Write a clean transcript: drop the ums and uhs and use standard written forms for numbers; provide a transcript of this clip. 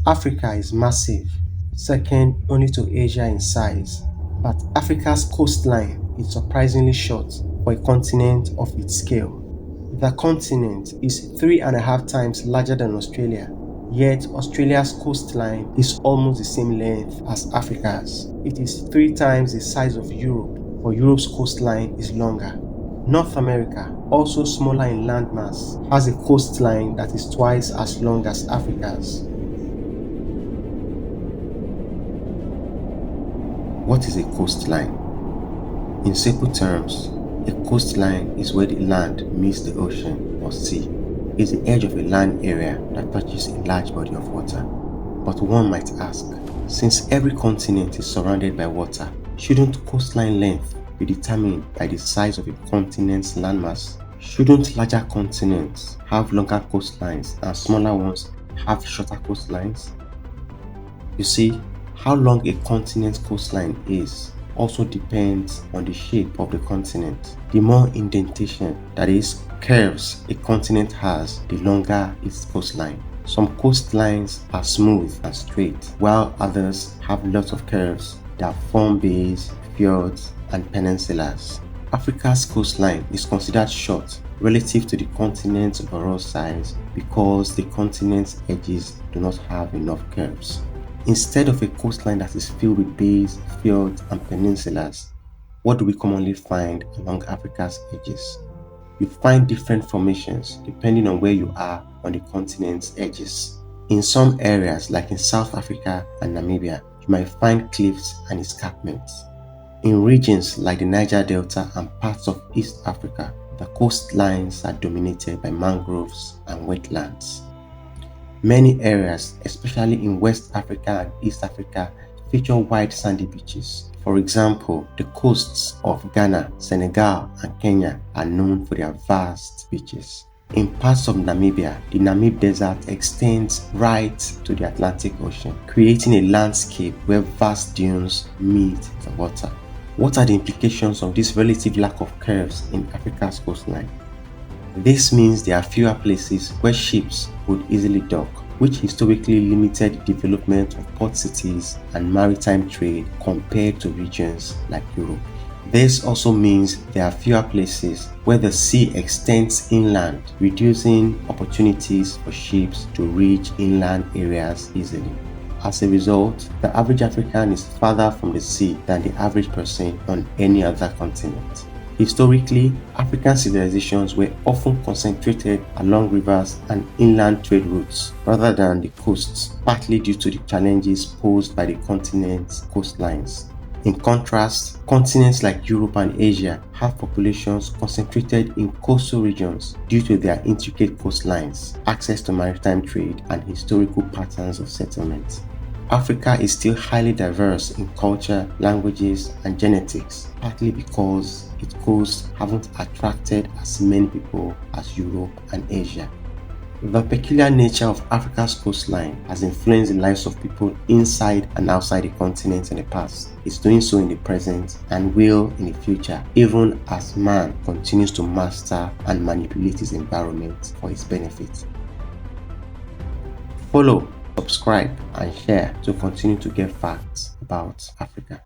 Africa is massive, second only to Asia in size, but Africa's coastline is surprisingly short for a continent of its scale. The continent is 3.5 times larger than Australia, yet Australia's coastline is almost the same length as Africa's. It is 3 times the size of Europe, but Europe's coastline is longer. North America, also smaller in landmass, has a coastline that is twice as long as Africa's. What is a coastline? In simple terms, a coastline is where the land meets the ocean or sea. It's the edge of a land area that touches a large body of water. But one might ask, since every continent is surrounded by water, shouldn't coastline length be determined by the size of a continent's landmass? Shouldn't larger continents have longer coastlines and smaller ones have shorter coastlines? You see, how long a continent's coastline is also depends on the shape of the continent. The more indentation, that is, curves a continent has, the longer its coastline. Some coastlines are smooth and straight, while others have lots of curves that form bays, fjords, and peninsulas. Africa's coastline is considered short relative to the continent's overall size because the continent's edges do not have enough curves. Instead of a coastline that is filled with bays, fjords, and peninsulas, what do we commonly find along Africa's edges? You find different formations depending on where you are on the continent's edges. In some areas, like in South Africa and Namibia, you might find cliffs and escarpments. In regions like the Niger Delta and parts of East Africa, the coastlines are dominated by mangroves and wetlands. Many areas, especially in West Africa and East Africa, feature wide sandy beaches. For example, the coasts of Ghana, Senegal, and Kenya are known for their vast beaches. In parts of Namibia, the Namib Desert extends right to the Atlantic Ocean, creating a landscape where vast dunes meet the water. What are the implications of this relative lack of curves in Africa's coastline? This means there are fewer places where ships would easily dock, which historically limited the development of port cities and maritime trade compared to regions like Europe. This also means there are fewer places where the sea extends inland, reducing opportunities for ships to reach inland areas easily. As a result, the average African is farther from the sea than the average person on any other continent. Historically, African civilizations were often concentrated along rivers and inland trade routes rather than the coasts, partly due to the challenges posed by the continent's coastlines. In contrast, continents like Europe and Asia have populations concentrated in coastal regions due to their intricate coastlines, access to maritime trade, and historical patterns of settlement. Africa is still highly diverse in culture, languages, and genetics, partly because its coasts haven't attracted as many people as Europe and Asia. The peculiar nature of Africa's coastline has influenced the lives of people inside and outside the continent in the past. It's doing so in the present and will in the future, even as man continues to master and manipulate his environment for his benefit. Follow, subscribe, and share to continue to get facts about Africa.